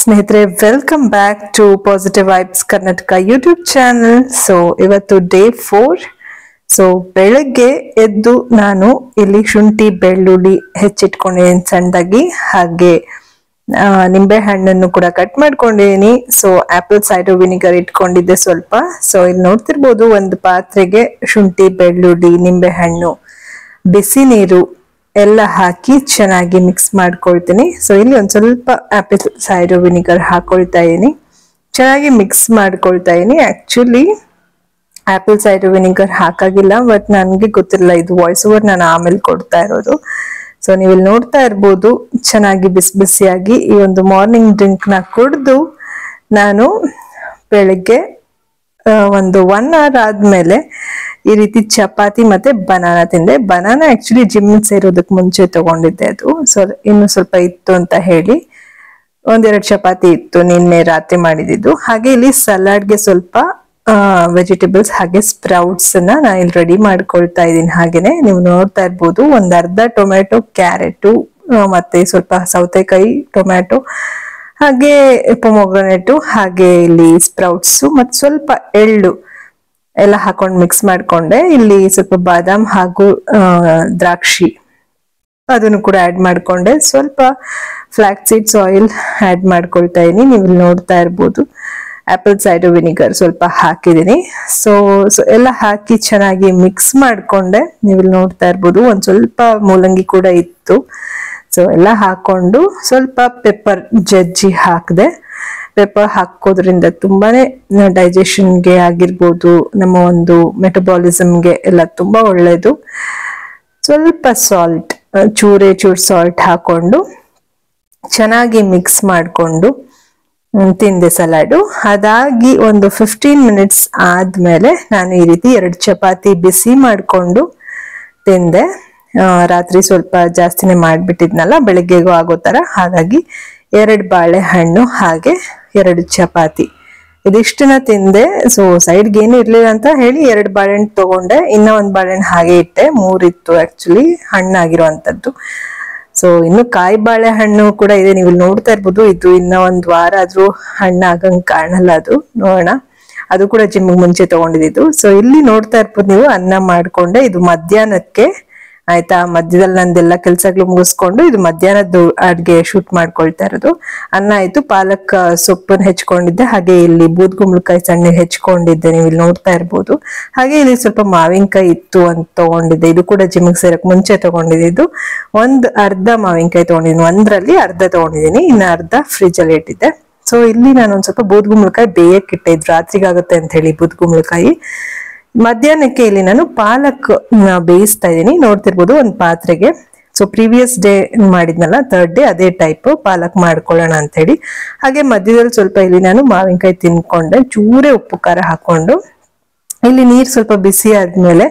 ಸ್ನೇಹಿತರೆ welcome back to positive vibes Karnataka YouTube channel. So ಇವತ್ತು day 4. So ಬೆಳಗ್ಗೆ ಎದ್ದು ನಾನು ಇಲ್ಲಿ ಶುಂಠಿ ಬೆಳ್ಳುಳ್ಳಿ ಹೆಚ್ಚಿಟ್ಕೊಂಡಿದ್ದೀನಿ ಸಣ್ಣದಾಗಿ, ಹಾಗೆ ನಿಂಬೆ ಹಣ್ಣನ್ನು ಕೂಡ ಕಟ್ ಮಾಡ್ಕೊಂಡಿದ್ದೀನಿ. ಸೊ ಆಪಲ್ ಸೈಡರ್ ವಿನಿಗರ್ ಇಟ್ಕೊಂಡಿದ್ದೆ ಸ್ವಲ್ಪ. ಸೊ ಇಲ್ಲಿ ನೋಡ್ತಿರ್ಬೋದು, ಒಂದು ಪಾತ್ರೆಗೆ ಶುಂಠಿ ಬೆಳ್ಳುಳ್ಳಿ ನಿಂಬೆ ಹಣ್ಣು ಬಿಸಿ ನೀರು ಎಲ್ಲ ಹಾಕಿ ಚೆನ್ನಾಗಿ ಮಿಕ್ಸ್ ಮಾಡ್ಕೊಳ್ತೀನಿ. ಸೊ ಇಲ್ಲಿ ಒಂದ್ ಸ್ವಲ್ಪ ಆಪಲ್ ಸೈಡರ್ ವಿನಿಗರ್ ಹಾಕೊಳ್ತಾ ಇದೀನಿ, ಚೆನ್ನಾಗಿ ಮಿಕ್ಸ್ ಮಾಡ್ಕೊಳ್ತಾ ಇದೀನಿ. ಆಕ್ಚುಲಿ ಆಪಲ್ ಸೈಡರ್ ವಿನಿಗರ್ ಹಾಕಾಗಿಲ್ಲ, ಬಟ್ ನನ್ಗೆ ಗೊತ್ತಿರಲಿಲ್ಲ, ಇದು ವಾಯ್ಸ್ ಓವರ್ ನಾನು ಆಮೇಲೆ ಕೊಡ್ತಾ ಇರೋದು. ಸೊ ನೀವು ಇಲ್ಲಿ ನೋಡ್ತಾ ಇರ್ಬೋದು, ಚೆನ್ನಾಗಿ ಬಿಸಿ ಬಿಸಿಯಾಗಿ ಈ ಒಂದು ಮಾರ್ನಿಂಗ್ ಡ್ರಿಂಕ್ ನ ಕುಡಿದು ನಾನು ಬೆಳಿಗ್ಗೆ ಒಂದು 1 hour ಆದ್ಮೇಲೆ ಈ ರೀತಿ ಚಪಾತಿ ಮತ್ತೆ ಬನಾನಾ ತಿಂದೆ. ಬನಾನಾ ಆಕ್ಚುಲಿ ಜಿಮ್ ಸೇರೋದಕ್ಕೆ ಮುಂಚೆ ತಗೊಂಡಿದ್ದೆ, ಅದು ಇನ್ನು ಸ್ವಲ್ಪ ಇತ್ತು ಅಂತ ಹೇಳಿ 1-2 ಚಪಾತಿ ಇತ್ತು ನಿನ್ನೆ ರಾತ್ರಿ ಮಾಡಿದ್ದು. ಹಾಗೆ ಇಲ್ಲಿ ಸಲಾಡ್ಗೆ ಸ್ವಲ್ಪ ವೆಜಿಟೇಬಲ್ಸ್ ಹಾಗೆ ಸ್ಪ್ರೌಟ್ಸ್ ನಾನು ಇಲ್ಲಿ ರೆಡಿ ಮಾಡ್ಕೊಳ್ತಾ ಇದ್ದೀನಿ. ಹಾಗೇನೆ ನೀವು ನೋಡ್ತಾ ಇರ್ಬೋದು, ಒಂದ್ ಅರ್ಧ ಟೊಮೆಟೊ, ಕ್ಯಾರೆಟ್ ಮತ್ತೆ ಸ್ವಲ್ಪ ಸೌತೆಕಾಯಿ, ಟೊಮ್ಯಾಟೊ ಹಾಗೆ ಪೊಮೊಗ್ರನೇಟು, ಹಾಗೆ ಇಲ್ಲಿ ಸ್ಪ್ರೌಟ್ಸ್ ಮತ್ತೆ ಸ್ವಲ್ಪ ಎಳ್ಳು ಎಲ್ಲ ಹಾಕೊಂಡು ಮಿಕ್ಸ್ ಮಾಡ್ಕೊಂಡೆ. ಇಲ್ಲಿ ಸ್ವಲ್ಪ ಬಾದಾಮ್ ಹಾಗೂ ದ್ರಾಕ್ಷಿ ಅದನ್ನು ಕೂಡ ಆಡ್ ಮಾಡ್ಕೊಂಡೆ. ಸ್ವಲ್ಪ ಫ್ಲಾಕ್ಸ್ ಸೀಡ್ಸ್ ಆಯಿಲ್ ಆಡ್ ಮಾಡ್ಕೊಳ್ತಾ ಇದೀನಿ. ನೀವು ಇಲ್ಲಿ ನೋಡ್ತಾ ಇರ್ಬೋದು, ಆಪಲ್ ಸೈಡರ್ ವಿನಿಗರ್ ಸ್ವಲ್ಪ ಹಾಕಿದೀನಿ. ಸೊ ಎಲ್ಲ ಹಾಕಿ ಚೆನ್ನಾಗಿ ಮಿಕ್ಸ್ ಮಾಡ್ಕೊಂಡೆ. ನೀವು ಇಲ್ಲಿ ನೋಡ್ತಾ ಇರ್ಬೋದು, ಒಂದ್ ಸ್ವಲ್ಪ ಮೂಲಂಗಿ ಕೂಡ ಇತ್ತು. ಸೊ ಎಲ್ಲ ಹಾಕೊಂಡು ಸ್ವಲ್ಪ ಪೆಪ್ಪರ್ ಜಜ್ಜಿ ಹಾಕಿದೆ. ಪೆಪ್ಪರ್ ಹಾಕೋದ್ರಿಂದ ತುಂಬಾನೇ ಡೈಜೆಷನ್ಗೆ ಆಗಿರ್ಬೋದು, ನಮ್ಮ ಒಂದು ಮೆಟಬಾಲಿಸಮ್ಗೆ ಎಲ್ಲ ತುಂಬಾ ಒಳ್ಳೇದು. ಸ್ವಲ್ಪ ಸಾಲ್ಟ್, ಚೂರು ಸಾಲ್ಟ್ ಹಾಕೊಂಡು ಚೆನ್ನಾಗಿ ಮಿಕ್ಸ್ ಮಾಡಿಕೊಂಡು ತಿಂದೆ ಸಲಾಡು. ಅದಾಗಿ ಒಂದು 15 minutes ಆದ್ಮೇಲೆ ನಾನು ಈ ರೀತಿ 2 ಚಪಾತಿ ಬಿಸಿ ಮಾಡಿಕೊಂಡು ತಿಂದೆ. ರಾತ್ರಿ ಸ್ವಲ್ಪ ಜಾಸ್ತಿನೇ ಮಾಡ್ಬಿಟ್ಟಿದ್ನಲ್ಲ, ಬೆಳಗ್ಗೆಗೂ ಆಗೋ ತರ. ಹಾಗಾಗಿ 2 ಬಾಳೆಹಣ್ಣು ಹಾಗೆ 2 ಚಪಾತಿ ಇದಿಷ್ಟನ್ನ ತಿಂದೆ. ಸೊ ಸೈಡ್ಗೆ ಏನು ಇರ್ಲಿಲ್ಲ ಅಂತ ಹೇಳಿ 2 ಬಾಳೆಹಣ್ಣು ತಗೊಂಡೆ. ಇನ್ನ 1 ಬಾಳೆಹಣ್ಣು ಹಾಗೆ ಇಟ್ಟೆ, 3 ಇತ್ತು ಆಕ್ಚುಲಿ ಹಣ್ಣಾಗಿರುವಂತದ್ದು. ಸೊ ಇನ್ನು ಕಾಯಿ ಬಾಳೆಹಣ್ಣು ಕೂಡ ಇದೆ, ನೀವು ಇಲ್ಲಿ ನೋಡ್ತಾ ಇರ್ಬೋದು. ಇದು ಇನ್ನ 1 ವಾರ ಆದ್ರೂ ಹಣ್ಣಾಗಂಗ್ ಕಾಣಲ್ಲ, ಅದು ನೋಡೋಣ. ಅದು ಕೂಡ ಜಿಮ್ ಮುಂಚೆ ತಗೊಂಡಿದ್ದು. ಸೊ ಇಲ್ಲಿ ನೋಡ್ತಾ ಇರ್ಬೋದು ನೀವು, ಅನ್ನ ಮಾಡ್ಕೊಂಡೆ. ಇದು ಮಧ್ಯಾಹ್ನಕ್ಕೆ ಆಯ್ತಾ, ಮಧ್ಯದಲ್ಲಿ ನಂದೆಲ್ಲ ಕೆಲ್ಸಗಳು ಮುಗಿಸ್ಕೊಂಡು ಇದು ಮಧ್ಯಾಹ್ನದ್ದು ಅಡ್ಗೆ ಶೂಟ್ ಮಾಡ್ಕೊಳ್ತಾ ಇರೋದು. ಅನ್ನ ಆಯ್ತು, ಪಾಲಕ್ ಸೊಪ್ಪನ್ನು ಹೆಚ್ಕೊಂಡಿದ್ದೆ, ಹಾಗೆ ಇಲ್ಲಿ ಬೂದ್ಗುಂಬಳಕಾಯಿ ಸಣ್ಣ ಹೆಚ್ಕೊಂಡಿದ್ದೆ, ನೀವು ಇಲ್ಲಿ ನೋಡ್ತಾ ಇರ್ಬೋದು. ಹಾಗೆ ಇಲ್ಲಿ ಸ್ವಲ್ಪ ಮಾವಿನಕಾಯಿ ಇತ್ತು ಅಂತ ತಗೊಂಡಿದ್ದೆ, ಇದು ಕೂಡ ಜಿಮ್ಗೆ ಸೇರಕ್ ಮುಂಚೆ ತಗೊಂಡಿದ್ದು. ಒಂದು ಅರ್ಧ ಮಾವಿನಕಾಯಿ ತಗೊಂಡಿದ್ದೀನಿ, ಒಂದ್ರಲ್ಲಿ ಅರ್ಧ ತಗೊಂಡಿದ್ದೀನಿ, ಇನ್ನು ಅರ್ಧ ಫ್ರಿಜ್ ಅಲ್ಲಿ ಇಟ್ಟಿದ್ದೆ. ಸೊ ಇಲ್ಲಿ ನಾನು ಒಂದ್ ಸ್ವಲ್ಪ ಬೂದ್ಗುಂಬಳಕಾಯಿ ಬೇಯಕ್ಕಿಟ್ಟೆ, ಇದು ರಾತ್ರಿಗಾಗುತ್ತೆ ಅಂತ ಹೇಳಿ ಬೂದ್ಗುಂಬಳಕಾಯಿ. ಮಧ್ಯಾಹ್ನಕ್ಕೆ ಇಲ್ಲಿ ನಾನು ಪಾಲಕ್ ಬೇಯಿಸ್ತಾ ಇದ್ದೀನಿ. ನೋಡ್ತಿರ್ಬೋದು ಒಂದು ಪಾತ್ರೆಗೆ. ಸೊ ಪ್ರೀವಿಯಸ್ ಡೇ ಮಾಡಿದ್ನಲ್ಲ, 3rd ಡೇ, ಅದೇ ಟೈಪ್ ಪಾಲಕ್ ಮಾಡ್ಕೊಳ್ಳೋಣ ಅಂತ ಹೇಳಿ. ಹಾಗೆ ಮಧ್ಯದಲ್ಲಿ ಸ್ವಲ್ಪ ಇಲ್ಲಿ ನಾನು ಮಾವಿನಕಾಯಿ ತಿನ್ಕೊಂಡೆ, ಚೂರೇ ಉಪ್ಪು ಖಾರ ಹಾಕೊಂಡು. ಇಲ್ಲಿ ನೀರ್ ಸ್ವಲ್ಪ ಬಿಸಿ ಆದ್ಮೇಲೆ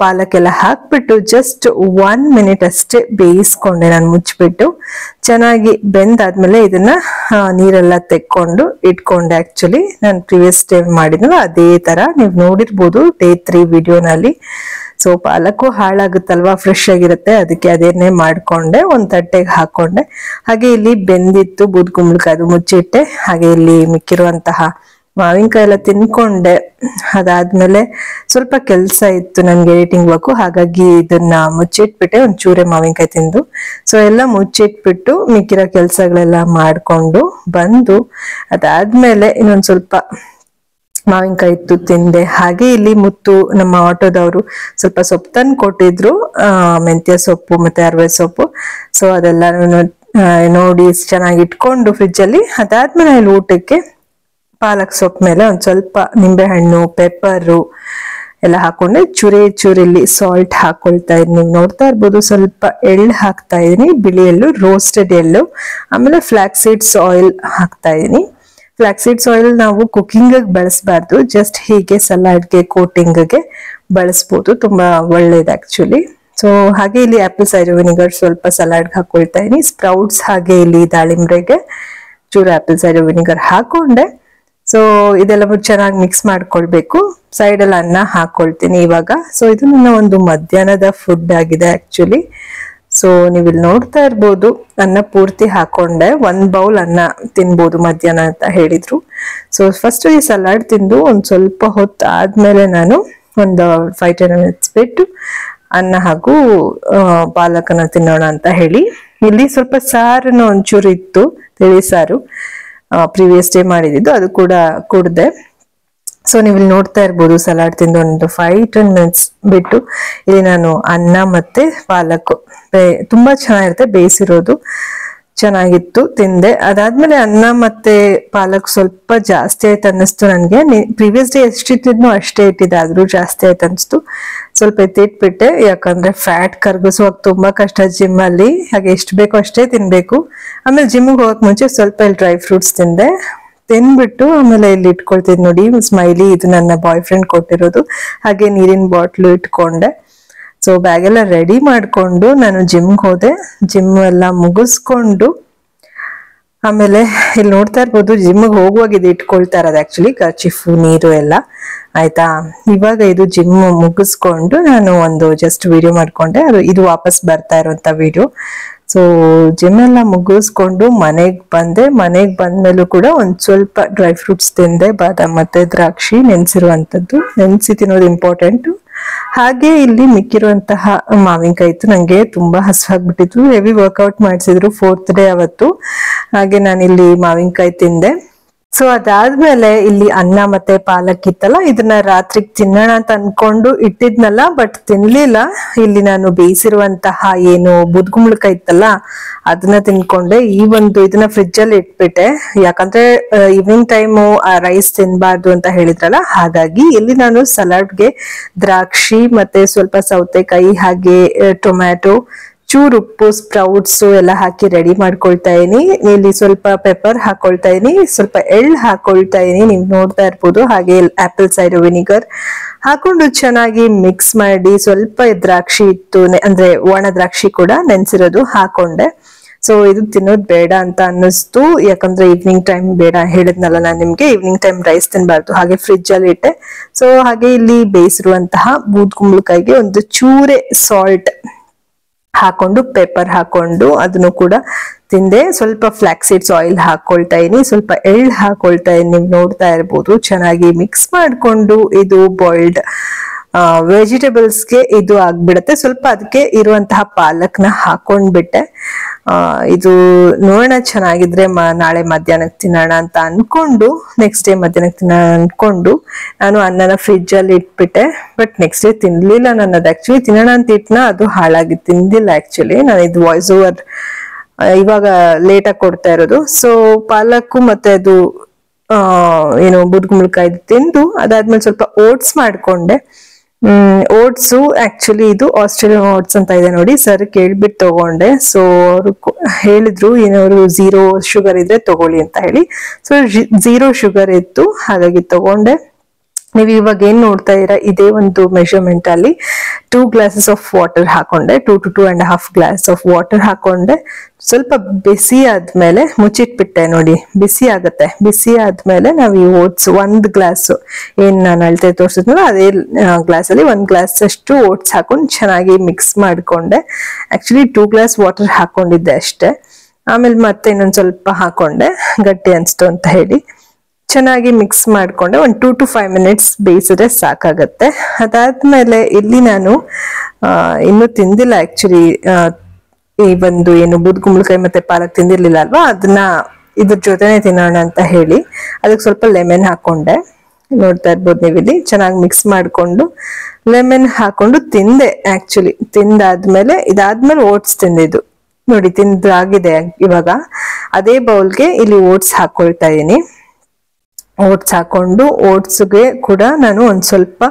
ಪಾಲಕ್ ಎಲ್ಲ ಹಾಕ್ಬಿಟ್ಟು ಜಸ್ಟ್ 1 minute ಅಷ್ಟೇ ಬೇಯಿಸ್ಕೊಂಡೆ ನಾನು ಮುಚ್ಚಿಬಿಟ್ಟು. ಚೆನ್ನಾಗಿ ಬೆಂದಾದ್ಮೇಲೆ ಇದನ್ನ ನೀರೆಲ್ಲ ತೆಕ್ಕೊಂಡು ಇಟ್ಕೊಂಡೆ. ಆಕ್ಚುಲಿ ನಾನು ಪ್ರೀವಿಯಸ್ ಡೇ ಮಾಡಿದ್ನಲ್ಲ ಅದೇ ತರ ನೀವು ನೋಡಿರ್ಬೋದು ಡೇ 3 ವಿಡಿಯೋನಲ್ಲಿ. ಸೊ ಪಾಲಕ್ಕು ಹಾಳಾಗುತ್ತಲ್ವಾ, ಫ್ರೆಶ್ ಆಗಿರುತ್ತೆ, ಅದಕ್ಕೆ ಅದೇನೆ ಮಾಡ್ಕೊಂಡೆ, ಒಂದ್ ತಟ್ಟೆಗೆ ಹಾಕೊಂಡೆ. ಹಾಗೆ ಇಲ್ಲಿ ಬೆಂದಿತ್ತು ಬೂದ್ಗುಂಬಳಕಾಯಿ, ಅದು ಮುಚ್ಚಿಟ್ಟೆ. ಹಾಗೆ ಇಲ್ಲಿ ಮಿಕ್ಕಿರುವಂತಹ ಮಾವಿನಕಾಯಿ ಎಲ್ಲ ತಿನ್ಕೊಂಡೆ. ಅದಾದ್ಮೇಲೆ ಸ್ವಲ್ಪ ಕೆಲ್ಸ ಇತ್ತು ನನ್ಗೆ, ಎಡಿಟಿಂಗ್ ವರ್ಕ್, ಹಾಗಾಗಿ ಇದನ್ನ ಮುಚ್ಚಿಟ್ಬಿಟ್ಟೆ, ಒಂದ್ ಚೂರೆ ಮಾವಿನಕಾಯಿ ತಿಂದು. ಸೊ ಎಲ್ಲ ಮುಚ್ಚಿಟ್ಬಿಟ್ಟು ಮಿಕ್ಕಿರೋ ಕೆಲ್ಸಗಳೆಲ್ಲ ಮಾಡ್ಕೊಂಡು ಬಂದು, ಅದಾದ್ಮೇಲೆ ಇನ್ನೊಂದ್ ಸ್ವಲ್ಪ ಮಾವಿನಕಾಯಿ ಇತ್ತು ತಿಂದೆ. ಹಾಗೆ ಇಲ್ಲಿ ಮುತ್ತು ನಮ್ಮ ಆಟೋದವರು ಸ್ವಲ್ಪ ಸೊಪ್ಪು ತಂದು ಕೊಟ್ಟಿದ್ರು, ಮೆಂತ್ಯ ಸೊಪ್ಪು ಮತ್ತೆ ಅರವೆ ಸೊಪ್ಪು. ಸೊ ಅದೆಲ್ಲ ನೋಡಿ ಚೆನ್ನಾಗಿ ಇಟ್ಕೊಂಡು ಫ್ರಿಜ್ ಅಲ್ಲಿ. ಅದಾದ್ಮೇಲೆ ಇಲ್ಲಿ ಊಟಕ್ಕೆ ಪಾಲಕ್ ಸೊಪ್ಪು ಮೇಲೆ ಒಂದ್ ಸ್ವಲ್ಪ ನಿಂಬೆ ಹಣ್ಣು, ಪೆಪ್ಪರು ಎಲ್ಲ ಹಾಕೊಂಡೆ. ಚೂರಲ್ಲಿ ಸಾಲ್ಟ್ ಹಾಕೊಳ್ತಾ ಇದೀನಿ. ನೀವು ನೋಡ್ತಾ ಇರ್ಬೋದು, ಸ್ವಲ್ಪ ಎಳ್ಳು ಹಾಕ್ತಾ ಇದೀನಿ, ಬಿಳಿ ಎಳ್ಳು, ರೋಸ್ಟೆಡ್ ಎಳ್ಳು. ಆಮೇಲೆ ಫ್ಲಾಕ್ಸ್ ಸೀಡ್ಸ್ ಆಯಿಲ್ ಹಾಕ್ತಾ ಇದೀನಿ. ಫ್ಲಾಕ್ಸ್ ಸೀಡ್ಸ್ ಆಯಿಲ್ ನಾವು ಕುಕಿಂಗ್ ಬಳಸಬಾರ್ದು, ಜಸ್ಟ್ ಹೀಗೆ ಸಲಾಡ್ಗೆ ಕೋಟಿಂಗ್ಗೆ ಬಳಸ್ಬೋದು, ತುಂಬಾ ಒಳ್ಳೇದು ಆಕ್ಚುಲಿ. ಸೊ ಹಾಗೆ ಇಲ್ಲಿ ಆಪಲ್ ಸೈಡರ್ ವಿನಿಗರ್ ಸ್ವಲ್ಪ ಸಲಾಡ್ಗೆ ಹಾಕೊಳ್ತಾ ಇದೀನಿ. ಸ್ಪ್ರೌಟ್ಸ್ ಹಾಗೆ ಇಲ್ಲಿ ದಾಳಿಂಬ್ರೆಗೆ ಚೂರು ಆಪಲ್ ಸೈಡರ್ ವಿನಿಗರ್ ಹಾಕೊಂಡೆ. ಸೊ ಇದೆಲ್ಲ ಚೆನ್ನಾಗಿ ಮಿಕ್ಸ್ ಮಾಡ್ಕೊಳ್ಬೇಕು. ಸೈಡ್ ಅಲ್ಲಿ ಅನ್ನ ಹಾಕೊಳ್ತೀನಿ ಇವಾಗ. ಸೊ ಇದು ನನ್ನ ಒಂದು ಮಧ್ಯಾಹ್ನದ ಫುಡ್ ಆಗಿದೆ ಆಕ್ಚುಲಿ. ಸೊ ನೀವು ಇಲ್ಲಿ ನೋಡ್ತಾ ಇರ್ಬೋದು, ಅನ್ನ ಪೂರ್ತಿ ಹಾಕೊಂಡೆ. 1 ಬೌಲ್ ಅನ್ನ ತಿನ್ಬೋದು ಮಧ್ಯಾಹ್ನ ಅಂತ ಹೇಳಿದ್ರು. ಸೊ ಫಸ್ಟ್ ಈ ಸಲಾಡ್ ತಿಂದು ಒಂದ್ ಸ್ವಲ್ಪ ಹೊತ್ತು ಆದ್ಮೇಲೆ ನಾನು ಒಂದು 5-10 ಮಿನಿಟ್ಸ್ ಬಿಟ್ಟು ಅನ್ನ ಹಾಗೂ ಪಾಲಕನ ತಿನ್ನೋಣ ಅಂತ ಹೇಳಿ, ಇಲ್ಲಿ ಸ್ವಲ್ಪ ಸಾರನ್ನು ಒಂಚೂರು ಇತ್ತು, ತಿಳಿ ಸಾರು ಪ್ರೀವಿಯಸ್ ಡೇ ಮಾಡಿದ್ದು, ಅದು ಕೂಡ ಕುಡ್ದೆ. ಸೊ ನೀವು ಇಲ್ಲಿ ನೋಡ್ತಾ ಇರ್ಬೋದು, ಸಲಾಡ್ ತಿಂದು ಒಂದು 5-10 ಮಿನಿಟ್ಸ್ ಬಿಟ್ಟು ಇಲ್ಲಿ ನಾನು ಅನ್ನ ಮತ್ತೆ ಪಾಲಕ್ ತುಂಬಾ ಚೆನ್ನಾಗಿರುತ್ತೆ, ಬೇಯಿಸಿರೋದು ಚೆನ್ನಾಗಿತ್ತು, ತಿಂದೆ. ಅದಾದ್ಮೇಲೆ ಅನ್ನ ಮತ್ತೆ ಪಾಲಕ್ ಸ್ವಲ್ಪ ಜಾಸ್ತಿ ಆಯ್ತು ಅನ್ನಿಸ್ತು ನನ್ಗೆ. ಪ್ರೀವಿಯಸ್ ಡೇ ಎಷ್ಟಿಟ್ಟಿದ್ನೋ ಅಷ್ಟೇ ಇಟ್ಟಿದ್ದೆ, ಆದ್ರೂ ಜಾಸ್ತಿ ಆಯ್ತು ಅನ್ಸ್ತು. ಸ್ವಲ್ಪ ಎತ್ತಿಟ್ಬಿಟ್ಟೆ, ಯಾಕಂದ್ರೆ ಫ್ಯಾಟ್ ಕರ್ಗಿಸುವಾಗ ತುಂಬಾ ಕಷ್ಟ ಜಿಮ್ ಅಲ್ಲಿ. ಹಾಗೆ ಎಷ್ಟು ಬೇಕೋ ಅಷ್ಟೇ ತಿನ್ಬೇಕು. ಆಮೇಲೆ ಜಿಮ್ಗೆ ಹೋಗಕ್ ಮುಂಚೆ ಸ್ವಲ್ಪ ಇಲ್ಲಿ ಡ್ರೈ ಫ್ರೂಟ್ಸ್ ತಿಂದ್ಬಿಟ್ಟು ಆಮೇಲೆ ಇಲ್ಲಿ ಇಟ್ಕೊಳ್ತಿದ್ ನೋಡಿ ಸ್ಮೈಲಿ, ಇದು ನನ್ನ ಬಾಯ್ ಫ್ರೆಂಡ್ ಕೊಟ್ಟಿರೋದು. ಹಾಗೆ ನೀರಿನ ಬಾಟ್ಲು ಇಟ್ಕೊಂಡೆ. ಸೊ ಬ್ಯಾಗ್ ಎಲ್ಲ ರೆಡಿ ಮಾಡ್ಕೊಂಡು ನಾನು ಜಿಮ್ಗೆ ಹೋದೆ. ಜಿಮ್ ಎಲ್ಲ ಮುಗಿಸ್ಕೊಂಡು ಆಮೇಲೆ ಇಲ್ಲಿ ನೋಡ್ತಾ ಇರ್ಬೋದು, ಜಿಮ್ಗೆ ಹೋಗುವಾಗ ಇದು ಇಟ್ಕೊಳ್ತಾ ಇರೋದು ಆಕ್ಚುಲಿ ಕರ್ಚಿಫು, ನೀರು ಎಲ್ಲ ಆಯ್ತಾ. ಇವಾಗ ಇದು ಜಿಮ್ ಮುಗಿಸ್ಕೊಂಡು ನಾನು ಒಂದು ಜಸ್ಟ್ ವಿಡಿಯೋ ಮಾಡ್ಕೊಂಡೆ, ಇದು ವಾಪಸ್ ಬರ್ತಾ ಇರುವಂತ ವಿಡಿಯೋ. ಸೊ ಜಿಮ್ ಎಲ್ಲ ಮುಗಿಸ್ಕೊಂಡು ಮನೆಗೆ ಬಂದೆ. ಮನೆಗೆ ಬಂದ್ಮೇಲೂ ಕೂಡ ಒಂದ್ ಸ್ವಲ್ಪ ಡ್ರೈ ಫ್ರೂಟ್ಸ್ ತಿಂದೆ, ಬಾದಾಮ್ ಮತ್ತೆ ದ್ರಾಕ್ಷಿ ನೆನ್ಸಿರುವಂತದ್ದು, ನೆನ್ಸಿ ತಿನ್ನೋದು ಇಂಪಾರ್ಟೆಂಟ್. ಹಾಗೆ ಇಲ್ಲಿ ಮಿಕ್ಕಿರುವಂತಹ ಮಾವಿನಕಾಯಿ ಇತ್ತು, ನಂಗೆ ತುಂಬಾ ಹಸುವಾಗ್ಬಿಟ್ಟಿತ್ತು. ಹೆವಿ ವರ್ಕೌಟ್ ಮಾಡಿಸಿದ್ರು 4th ಡೇ ಅವತ್ತು. ಹಾಗೆ ನಾನಿಲ್ಲಿ ಮಾವಿನಕಾಯಿ ತಿಂದೆ. ಸೊ ಅದಾದ್ಮೇಲೆ ಇಲ್ಲಿ ಅನ್ನ ಮತ್ತೆ ಪಾಲಕ್ ಇತ್ತಲ್ಲ, ಇದನ್ನ ರಾತ್ರಿಗೆ ತಿನ್ನೋಣ ಅಂತ ಅನ್ಕೊಂಡು ಇಟ್ಟಿದ್ನಲ್ಲ, ಬಟ್ ತಿನ್ಲಿಲ್ಲ. ಇಲ್ಲಿ ನಾನು ಬೇಯಿಸಿರುವಂತಹ ಏನು ಬುದ್ಗುಂಬಳಕಾಯಿ ಇತ್ತಲ್ಲ ಅದನ್ನ ತಿನ್ಕೊಂಡೆ. ಇದನ್ನ ಫ್ರಿಜ್ ಅಲ್ಲಿ ಇಟ್ಬಿಟ್ಟೆ, ಯಾಕಂದ್ರೆ ಈವ್ನಿಂಗ್ ಟೈಮು ರೈಸ್ ತಿನ್ಬಾರ್ದು ಅಂತ ಹೇಳಿದ್ರಲ್ಲ, ಹಾಗಾಗಿ ಇಲ್ಲಿ ನಾನು ಸಲಾಡ್ಗೆ ದ್ರಾಕ್ಷಿ ಮತ್ತೆ ಸ್ವಲ್ಪ ಸೌತೆಕಾಯಿ ಹಾಗೆ ಟೊಮ್ಯಾಟೊ, ಚೂರು ಉಪ್ಪು, ಸ್ಪ್ರೌಟ್ಸ್ ಎಲ್ಲ ಹಾಕಿ ರೆಡಿ ಮಾಡ್ಕೊಳ್ತಾ ಇದೀನಿ. ಇಲ್ಲಿ ಸ್ವಲ್ಪ ಪೆಪ್ಪರ್ ಹಾಕೊಳ್ತಾ ಇದೀನಿ, ಸ್ವಲ್ಪ ಎಳ್ಳು ಹಾಕೊಳ್ತಾ ಇದೀನಿ, ನೀವು ನೋಡ್ತಾ ಇರ್ಬೋದು. ಹಾಗೆ ಆಪಲ್ ಸೈಡರ್ ವಿನಿಗರ್ ಹಾಕೊಂಡು ಚೆನ್ನಾಗಿ ಮಿಕ್ಸ್ ಮಾಡಿ, ಸ್ವಲ್ಪ ದ್ರಾಕ್ಷಿ ಇತ್ತು ಅಂದ್ರೆ ಒಣ ದ್ರಾಕ್ಷಿ ಕೂಡ ನೆನ್ಸಿರೋದು ಹಾಕೊಂಡೆ. ಸೊ ಇದು ತಿನ್ನೋದು ಬೇಡ ಅಂತ ಅನ್ನಿಸ್ತು, ಯಾಕಂದ್ರೆ ಈವ್ನಿಂಗ್ ಟೈಮ್ ಬೇಡ ಹೇಳಿದ್ನಲ್ಲ ನಾನು ನಿಮ್ಗೆ, ಈವ್ನಿಂಗ್ ಟೈಮ್ ರೈಸ್ ತಿನ್ಬಾರ್ದು. ಹಾಗೆ ಫ್ರಿಜ್ ಅಲ್ಲಿ ಇಟ್ಟೆ. ಸೊ ಹಾಗೆ ಇಲ್ಲಿ ಬೇಯಿಸಿರುವಂತಹ ಬೂದ್ಗುಂಬಳಕಾಯಿಗೆ ಒಂದು ಚೂರೆ ಸಾಲ್ಟ್ ಹಾಕೊಂಡು, ಪೆಪ್ಪರ್ ಹಾಕೊಂಡು ಅದನ್ನು ಕೂಡ ತಿಂದೆ. ಸ್ವಲ್ಪ ಫ್ಲಾಕ್ಸ್ ಸೀಡ್ಸ್ ಆಯಿಲ್ ಹಾಕೊಳ್ತಾ ಇದೀನಿ, ಸ್ವಲ್ಪ ಎಳ್ಳು ಹಾಕೊಳ್ತಾ ಇದೀನಿ, ನೀವು ನೋಡ್ತಾ ಇರ್ಬೋದು. ಚೆನ್ನಾಗಿ ಮಿಕ್ಸ್ ಮಾಡ್ಕೊಂಡು ಇದು ಬಾಯ್ಲ್ಡ್ ವೆಜಿಟೇಬಲ್ಸ್ಗೆ ಇದು ಆಗ್ಬಿಡತ್ತೆ. ಸ್ವಲ್ಪ ಅದಕ್ಕೆ ಇರುವಂತಹ ಪಾಲಕ್ನ ಹಾಕೊಂಡ್ಬಿಟ್ಟೆ. ಇದು ನೋಡೋಣ ಚೆನ್ನಾಗಿದ್ರೆ ನಾಳೆ ಮಧ್ಯಾಹ್ನಕ್ಕೆ ತಿನ್ನೋಣ ಅಂತ ಅನ್ಕೊಂಡು, ನೆಕ್ಸ್ಟ್ ಡೇ ಮಧ್ಯಾಹ್ನಕ್ಕೆ ತಿನ್ನೋಣ ಅನ್ಕೊಂಡು ನಾನು ಅನ್ನನ ಫ್ರಿಜ್ ಅಲ್ಲಿ ಇಟ್ಬಿಟ್ಟೆ. ಬಟ್ ನೆಕ್ಸ್ಟ್ ಡೇ ತಿನ್ಲಿಲ್ಲ ನಾನು. ಅದು ಆಕ್ಚುಲಿ ತಿನ್ನೋಣ ಅಂತ ಇಟ್ನ, ಅದು ಹಾಳಾಗಿ ತಿಂದಿಲ್ಲ ಆಕ್ಚುಲಿ. ನಾನು ಇದು ವಾಯ್ಸ್ ಓವರ್ ಇವಾಗ ಲೇಟ್ ಆಗಿ ಕೊಡ್ತಾ ಇರೋದು. ಸೊ ಪಾಲಕ್ಕು ಮತ್ತೆ ಅದು ಏನು ಬುದ್ಗುಂಬಳಕಾಯಿ ತಿಂದು ಅದಾದ್ಮೇಲೆ ಸ್ವಲ್ಪ ಓಟ್ಸ್ ಮಾಡ್ಕೊಂಡೆ. ಓಟ್ಸು ಆಕ್ಚುಲಿ ಇದು ಆಸ್ಟ್ರೇಲಿಯನ್ ಓಟ್ಸ್ ಅಂತ ಇದೆ ನೋಡಿ, ಸರ್ ಕೇಳ್ಬಿಟ್ಟು ತಗೊಂಡೆ. ಸೊ ಅವರು ಹೇಳಿದ್ರು ಏನಾದ್ರು 0 ಶುಗರ್ ಇದ್ರೆ ತಗೊಳ್ಳಿ ಅಂತ ಹೇಳಿ. ಸೊ 0 ಶುಗರ್ ಇತ್ತು, ಹಾಗಾಗಿ ತಗೊಂಡೆ. ನೀವು ಇವಾಗ ಏನ್ ನೋಡ್ತಾ ಇದೀರಾ, ಇದೇ ಒಂದು ಮೆಷರ್ಮೆಂಟ್ ಅಲ್ಲಿ 2 glasses ಆಫ್ ವಾಟರ್ ಹಾಕೊಂಡೆ, 2 to 2.5 glass ಆಫ್ ವಾಟರ್ ಹಾಕೊಂಡೆ. ಸ್ವಲ್ಪ ಬಿಸಿ ಆದ್ಮೇಲೆ ಮುಚ್ಚಿಟ್ಬಿಟ್ಟೆ ನೋಡಿ, ಬಿಸಿ ಆಗತ್ತೆ. ಬಿಸಿ ಆದ್ಮೇಲೆ ನಾವು ಈ ಓಟ್ಸ್ 1 ಗ್ಲಾಸ್ ಏನ್ ನಾನು ಅಳತೆ ತೋರಿಸಿದ್ನಲ್ಲ ಅದೇ ಗ್ಲಾಸ್ ಅಲ್ಲಿ 1 ಗ್ಲಾಸ್ ಅಷ್ಟು ಓಟ್ಸ್ ಹಾಕೊಂಡು ಚೆನ್ನಾಗಿ ಮಿಕ್ಸ್ ಮಾಡ್ಕೊಂಡೆ. ಆಕ್ಚುಲಿ 2 glass ವಾಟರ್ ಹಾಕೊಂಡಿದ್ದೆ ಅಷ್ಟೇ. ಆಮೇಲೆ ಮತ್ತೆ ಇನ್ನೊಂದ್ ಸ್ವಲ್ಪ ಹಾಕೊಂಡೆ, ಗಟ್ಟಿ ಅನ್ಸ್ತು ಅಂತ ಹೇಳಿ. ಚೆನ್ನಾಗಿ ಮಿಕ್ಸ್ ಮಾಡ್ಕೊಂಡೆ. 1 2 to 5 minutes ಬೇಯಿಸಿದ್ರೆ ಸಾಕಾಗತ್ತೆ. ಅದಾದ್ಮೇಲೆ ಇಲ್ಲಿ ನಾನು ಇನ್ನು ತಿಂದಿಲ್ಲ ಆಕ್ಚುಲಿ, ಈ ಒಂದು ಏನು ಬೂದ್ಗುಂಬಳಕಾಯಿ ಮತ್ತೆ ಪಾಲಕ್ ತಿಂದಿರ್ಲಿಲ್ಲ ಅಲ್ವಾ, ಅದನ್ನ ಇದ್ರ ಜೊತೆನೆ ತಿನ್ನೋಣ ಅಂತ ಹೇಳಿ ಅದಕ್ಕೆ ಸ್ವಲ್ಪ ಲೆಮನ್ ಹಾಕೊಂಡೆ. ನೋಡ್ತಾ ಇರ್ಬೋದು ನೀವು ಇಲ್ಲಿ. ಚೆನ್ನಾಗಿ ಮಿಕ್ಸ್ ಮಾಡ್ಕೊಂಡು ಲೆಮನ್ ಹಾಕೊಂಡು ತಿಂದೆ. ಆಕ್ಚುಲಿ ತಿಂದಾದ್ಮೇಲೆ ಇದಾದ್ಮೇಲೆ ಓಟ್ಸ್ ತಿಂದಿದ್ದು ನೋಡಿ, ತಿಂದಾಗಿದೆ. ಇವಾಗ ಅದೇ ಬೌಲ್ಗೆ ಇಲ್ಲಿ ಓಟ್ಸ್ ಹಾಕೊಳ್ತಾ ಇದೀನಿ. ಓಟ್ಸ್ ಹಾಕೊಂಡು ಓಟ್ಸ್ಗೆ ಕೂಡ ನಾನು ಒಂದ್ ಸ್ವಲ್ಪ,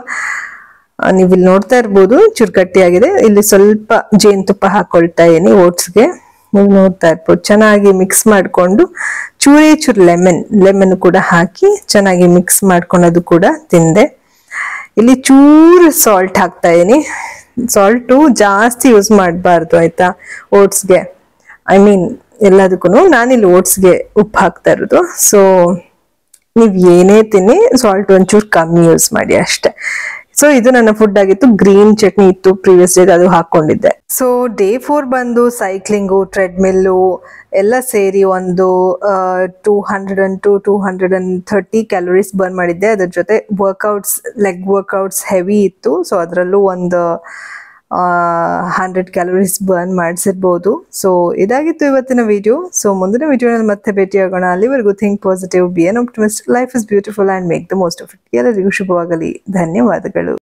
ನೀವು ಇಲ್ಲಿ ನೋಡ್ತಾ ಇರ್ಬೋದು ಚೂರು ಗಟ್ಟಿಯಾಗಿದೆ, ಇಲ್ಲಿ ಸ್ವಲ್ಪ ಜೇನುತುಪ್ಪ ಹಾಕೊಳ್ತಾ ಇದೀನಿ ಓಟ್ಸ್ಗೆ. ನೀವು ನೋಡ್ತಾ ಇರ್ಬೋದು. ಚೆನ್ನಾಗಿ ಮಿಕ್ಸ್ ಮಾಡ್ಕೊಂಡು ಚೂರು ಲೆಮನ್ ಕೂಡ ಹಾಕಿ ಚೆನ್ನಾಗಿ ಮಿಕ್ಸ್ ಮಾಡ್ಕೊಂಡು ಕೂಡ ತಿಂದೆ. ಇಲ್ಲಿ ಚೂರು ಸಾಲ್ಟ್ ಹಾಕ್ತಾ ಇದೀನಿ. ಸಾಲ್ಟು ಜಾಸ್ತಿ ಯೂಸ್ ಮಾಡಬಾರ್ದು ಆಯ್ತಾ ಓಟ್ಸ್ಗೆ, ಐ ಮೀನ್ ಎಲ್ಲದಕ್ಕೂ. ನಾನಿಲ್ಲಿ ಓಟ್ಸ್ಗೆ ಉಪ್ಪು ಹಾಕ್ತಾ ಇರೋದು. ಸೊ ನೀವ್ ಏನೇ ತಿನ್ನಿ ಸಾಲ್ಟ್ ಒಂಚೂರು ಕಮ್ಮಿ ಯೂಸ್ ಮಾಡಿ ಅಷ್ಟೆ. ಸೊ ಇದು ನನ್ನ ಫುಡ್ ಆಗಿತ್ತು. ಗ್ರೀನ್ ಚಟ್ನಿ ಇತ್ತು ಪ್ರೀವಿಯಸ್ ಡೇ, ಅದು ಹಾಕೊಂಡಿದ್ದೆ. ಸೊ ಡೇ 4 ಬಂದು ಸೈಕ್ಲಿಂಗು, ಟ್ರೆಡ್ಮಿಲ್ಲು ಎಲ್ಲ ಸೇರಿ ಒಂದು 230 ಕ್ಯಾಲೋರೀಸ್ ಬರ್ನ್ ಮಾಡಿದ್ದೆ. ಅದ್ರ ಜೊತೆ ವರ್ಕೌಟ್ಸ್, ಲೆಗ್ ವರ್ಕೌಟ್ಸ್ ಹೆವಿ ಇತ್ತು. ಸೊ ಅದರಲ್ಲೂ ಒಂದು 100 ಕ್ಯಾಲೋರೀಸ್ ಬರ್ನ್ ಮಾಡಿಸಿರ್ಬೋದು. ಸೊ ಇದಾಗಿತ್ತು ಇವತ್ತಿನ ವಿಡಿಯೋ. ಸೊ ಮುಂದಿನ ವಿಡಿಯೋನಲ್ಲಿ ಮತ್ತೆ ಭೇಟಿಯಾಗೋಣ. ಅಲ್ಲಿವರೆಗೂ think positive, B N optimist, life is beautiful and make the most of it. ಎಲ್ಲರಿಗೂ ಶುಭವಾಗಲಿ. ಧನ್ಯವಾದಗಳು.